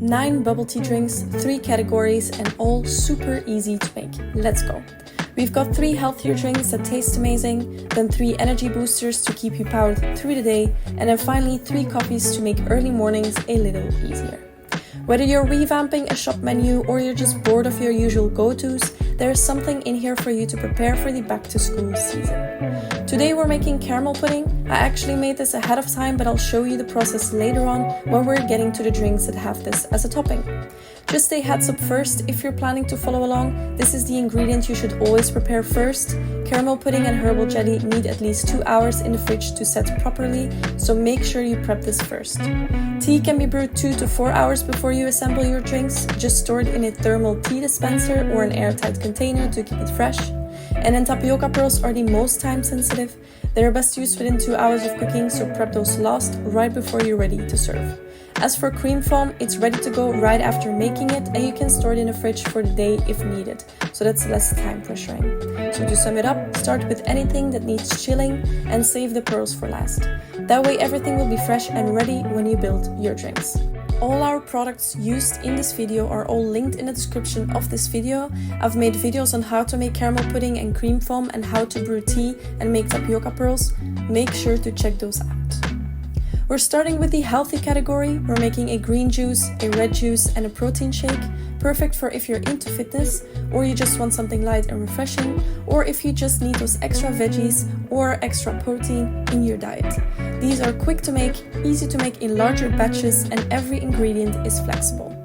9 bubble tea drinks, 3 categories, and all super easy to make. Let's go! We've got 3 healthier drinks that taste amazing, then 3 energy boosters to keep you powered through the day, and then finally 3 coffees to make early mornings a little easier. Whether you're revamping a shop menu or you're just bored of your usual go-tos, there is something in here for you to prepare for the back-to-school season. Today we're making caramel pudding. I actually made this ahead of time, but I'll show you the process later on when we're getting to the drinks that have this as a topping. Just a heads up first, if you're planning to follow along, this is the ingredient you should always prepare first. Caramel pudding and herbal jelly need at least 2 hours in the fridge to set properly, so make sure you prep this first. Tea can be brewed 2 to 4 hours before you assemble your drinks. Just store it in a thermal tea dispenser or an airtight container to keep it fresh. And then tapioca pearls are the most time sensitive. They are best used within 2 hours of cooking, so prep those last right before you're ready to serve. As for cream foam, it's ready to go right after making it, and you can store it in the fridge for the day if needed, so that's less time pressuring. So to sum it up, start with anything that needs chilling and save the pearls for last. That way everything will be fresh and ready when you build your drinks. All our products used in this video are all linked in the description of this video. I've made videos on how to make caramel pudding and cream foam and how to brew tea and make tapioca pearls. Make sure to check those out. We're starting with the healthy category. We're making a green juice, a red juice, and a protein shake. Perfect for if you're into fitness, or you just want something light and refreshing, or if you just need those extra veggies or extra protein in your diet. These are quick to make, easy to make in larger batches, and every ingredient is flexible.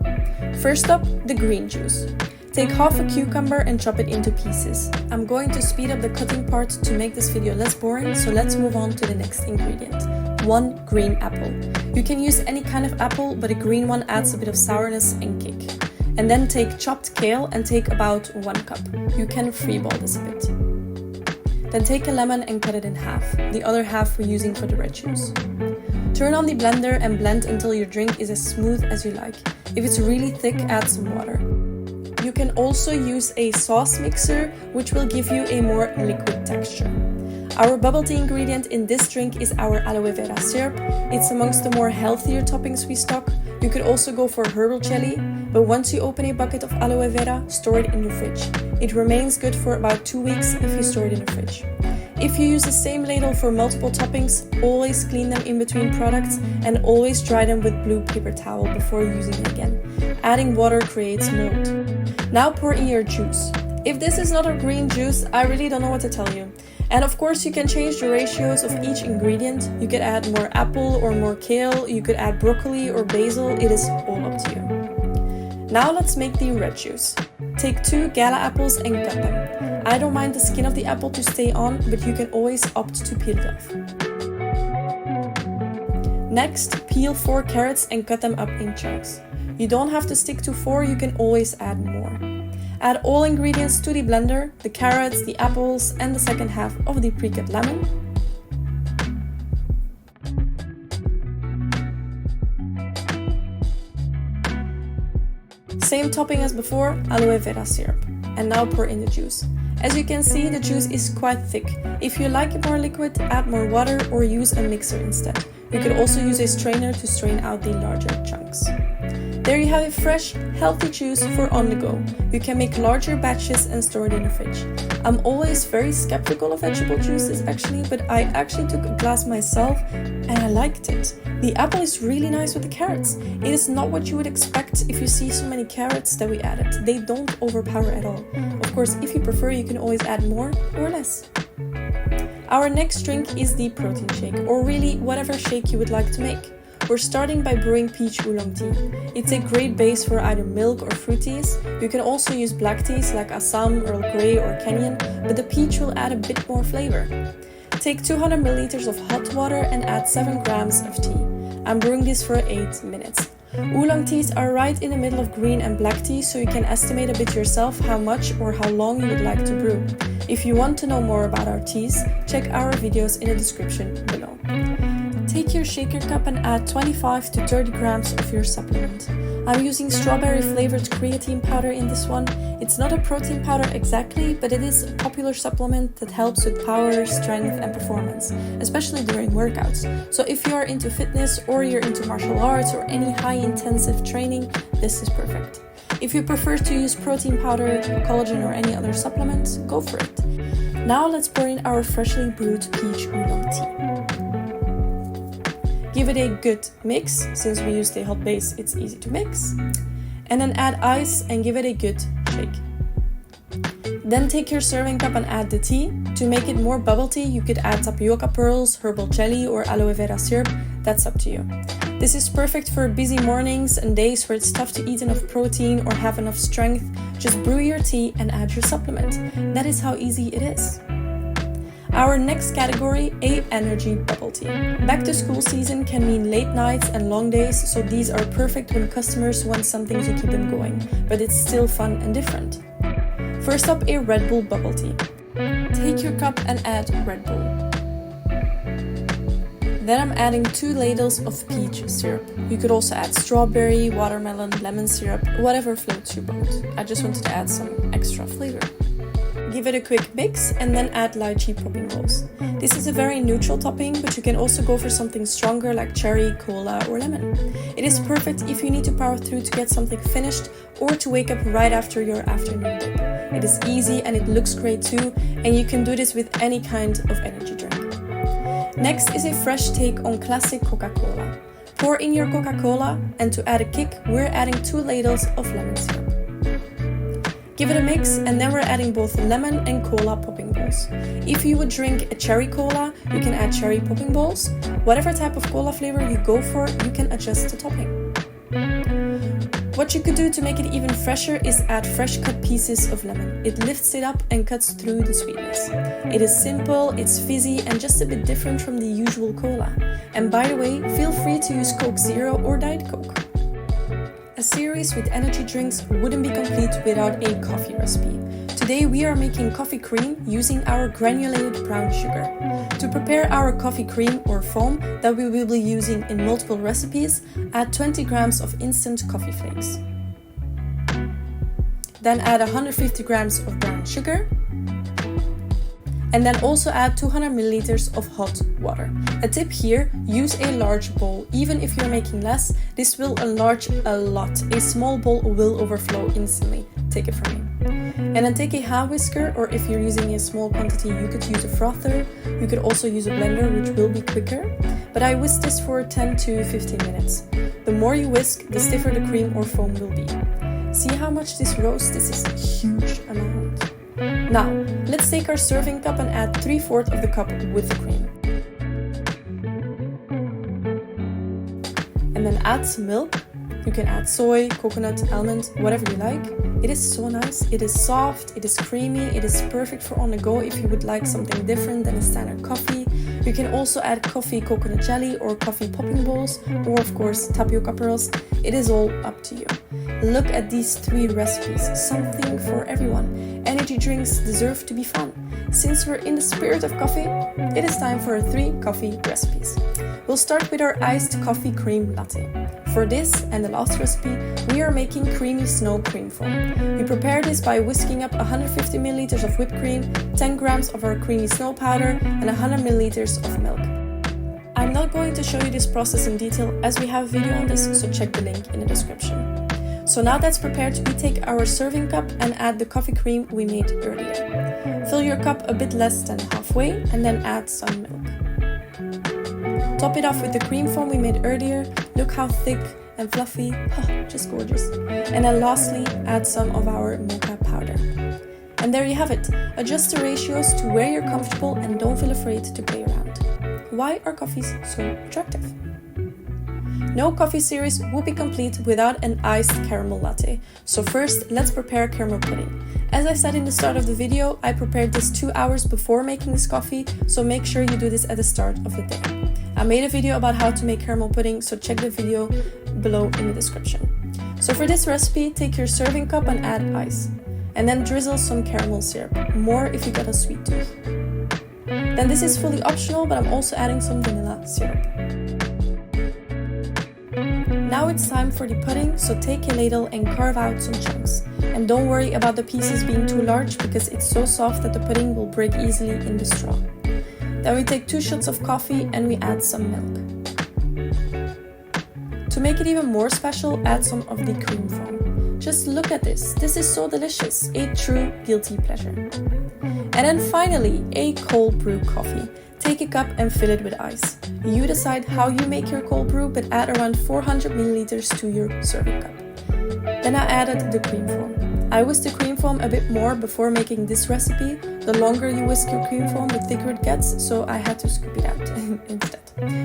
First up, the green juice. Take half a cucumber and chop it into pieces. I'm going to speed up the cutting part to make this video less boring, so let's move on to the next ingredient. 1 green apple. You can use any kind of apple, but a green one adds a bit of sourness and kick. And then take chopped kale and take about 1 cup. You can freeball this a bit. Then take a lemon and cut it in half. The other half we're using for the red juice. Turn on the blender and blend until your drink is as smooth as you like. If it's really thick, add some water. You can also use a sauce mixer, which will give you a more liquid texture. Our bubble tea ingredient in this drink is our aloe vera syrup. It's amongst the more healthier toppings we stock. You could also go for herbal jelly, but once you open a bucket of aloe vera, store it in the fridge. It remains good for about 2 weeks if you store it in the fridge. If you use the same ladle for multiple toppings, always clean them in between products and always dry them with blue paper towel before using it again. Adding water creates mold. Now pour in your juice. If this is not a green juice, I really don't know what to tell you. And of course you can change the ratios of each ingredient. You could add more apple or more kale, you could add broccoli or basil, it is all up to you. Now let's make the red juice. Take 2 gala apples and cut them. I don't mind the skin of the apple to stay on, but you can always opt to peel it off. Next, peel 4 carrots and cut them up in chunks. You don't have to stick to 4, you can always add more. Add all ingredients to the blender, the carrots, the apples, and the second half of the pre-cut lemon. Same topping as before, aloe vera syrup. And now pour in the juice. As you can see, the juice is quite thick. If you like it more liquid, add more water or use a mixer instead. You could also use a strainer to strain out the larger chunks. There you have a fresh, healthy juice for on the go. You can make larger batches and store it in the fridge. I'm always very skeptical of vegetable juices actually, but I actually took a glass myself and I liked it. The apple is really nice with the carrots. It is not what you would expect if you see so many carrots that we added. They don't overpower at all. Of course, if you prefer, you can always add more or less. Our next drink is the protein shake, or really whatever shake you would like to make. We're starting by brewing peach oolong tea. It's a great base for either milk or fruit teas. You can also use black teas like Assam, Earl Grey or Kenyan, but the peach will add a bit more flavor. Take 200 milliliters of hot water and add 7 grams of tea. I'm brewing this for 8 minutes. Oolong teas are right in the middle of green and black tea, so you can estimate a bit yourself how much or how long you would like to brew. If you want to know more about our teas, check our videos in the description below. Take your shaker cup and add 25 to 30 grams of your supplement. I'm using strawberry flavored creatine powder in this one. It's not a protein powder exactly, but it is a popular supplement that helps with power, strength and performance, especially during workouts. So if you are into fitness or you're into martial arts or any high intensive training, this is perfect. If you prefer to use protein powder, collagen or any other supplements, go for it. Now let's pour in our freshly brewed peach oolong tea. Give it a good mix. Since we used a hot base, it's easy to mix. And then add ice and give it a good shake. Then take your serving cup and add the tea. To make it more bubble tea, you could add tapioca pearls, herbal jelly or aloe vera syrup. That's up to you. This is perfect for busy mornings and days where it's tough to eat enough protein or have enough strength. Just brew your tea and add your supplement. That is how easy it is. Our next category, a energy bubble tea. Back to school season can mean late nights and long days, so these are perfect when customers want something to keep them going, but it's still fun and different. First up, a Red Bull bubble tea. Take your cup and add Red Bull. Then I'm adding 2 ladles of peach syrup. You could also add strawberry, watermelon, lemon syrup, whatever floats your boat. I just wanted to add some extra flavor. Give it a quick mix and then add lychee popping balls. This is a very neutral topping, but you can also go for something stronger like cherry, cola or lemon. It is perfect if you need to power through to get something finished or to wake up right after your afternoon dip. It is easy and it looks great too, and you can do this with any kind of energy drink. Next is a fresh take on classic Coca-Cola. Pour in your Coca-Cola, and to add a kick, we're adding 2 ladles of lemon syrup. Give it a mix, and then we're adding both lemon and cola popping balls. If you would drink a cherry cola, you can add cherry popping balls. Whatever type of cola flavor you go for, you can adjust the topping. What you could do to make it even fresher is add fresh cut pieces of lemon. It lifts it up and cuts through the sweetness. It is simple, it's fizzy and just a bit different from the usual cola. And by the way, feel free to use Coke Zero or Diet Coke. A series with energy drinks wouldn't be complete without a coffee recipe. Today we are making coffee cream using our granulated brown sugar. To prepare our coffee cream or foam that we will be using in multiple recipes, add 20 grams of instant coffee flakes. Then add 150 grams of brown sugar. And then also add 200 milliliters of hot water. A tip here, use a large bowl. Even if you're making less, this will enlarge a lot. A small bowl will overflow instantly. Take it from me. And then take a hand whisker, or if you're using a small quantity, you could use a frother. You could also use a blender, which will be quicker. But I whisk this for 10 to 15 minutes. The more you whisk, the stiffer the cream or foam will be. See how much this rose? This is a huge amount. Now, let's take our serving cup and add 3/4 of the cup with the cream. And then add some milk. You can add soy, coconut, almond, whatever you like. It is so nice. It is soft, it is creamy, it is perfect for on the go if you would like something different than a standard coffee. You can also add coffee coconut jelly or coffee popping balls, or of course tapioca pearls. It is all up to you. Look at these 3 recipes, something for everyone. Energy drinks deserve to be fun. Since we're in the spirit of coffee, it is time for 3 coffee recipes. We'll start with our iced coffee cream latte. For this and the last recipe, we are making creamy snow cream foam. We prepare this by whisking up 150 milliliters of whipped cream, 10 grams of our creamy snow powder, and 100 milliliters of milk. I'm not going to show you this process in detail as we have a video on this, so check the link in the description. So now that's prepared, we take our serving cup and add the coffee cream we made earlier. Fill your cup a bit less than halfway and then add some milk. Top it off with the cream foam we made earlier. Look how thick and fluffy, just gorgeous. And then lastly, add some of our mocha powder. And there you have it. Adjust the ratios to where you're comfortable and don't feel afraid to play around. Why are coffees so attractive? No coffee series would be complete without an iced caramel latte. So first, let's prepare caramel pudding. As I said in the start of the video, I prepared this 2 hours before making this coffee, so make sure you do this at the start of the day. I made a video about how to make caramel pudding, so check the video below in the description. So for this recipe, take your serving cup and add ice. And then drizzle some caramel syrup, more if you got a sweet tooth. Then this is fully optional, but I'm also adding some vanilla syrup. Now it's time for the pudding, so take a ladle and carve out some chunks. And don't worry about the pieces being too large because it's so soft that the pudding will break easily in the straw. Then we take 2 shots of coffee and we add some milk. To make it even more special, add some of the cream foam. Just look at this. This is so delicious, a true guilty pleasure. And then finally, a cold brew coffee. Take a cup and fill it with ice. You decide how you make your cold brew, but add around 400 milliliters to your serving cup. Then I added the cream foam. I whisked the cream foam a bit more before making this recipe. The longer you whisk your cream foam, the thicker it gets, so I had to scoop it out instead.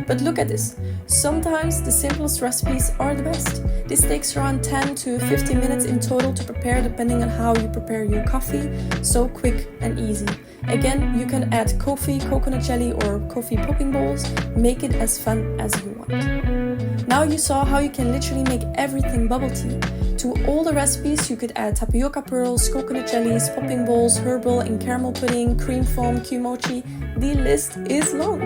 But look at this. Sometimes the simplest recipes are the best. This takes around 10 to 15 minutes in total to prepare, depending on how you prepare your coffee. So quick and easy. Again, you can add coffee, coconut jelly or coffee popping balls. Make it as fun as you want. Now you saw how you can literally make everything bubble tea. To all the recipes you could add tapioca pearls, coconut jellies, popping balls, herbal and caramel pudding, cream foam, kimochi. The list is long.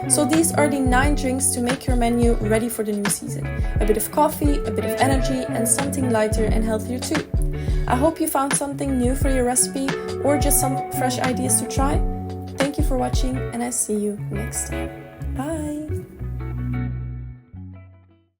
So these are the 9 drinks to make your menu ready for the new season. A bit of coffee, a bit of energy and something lighter and healthier too. I hope you found something new for your recipe or just some fresh ideas to try. Thank you for watching and I see you next time. Bye!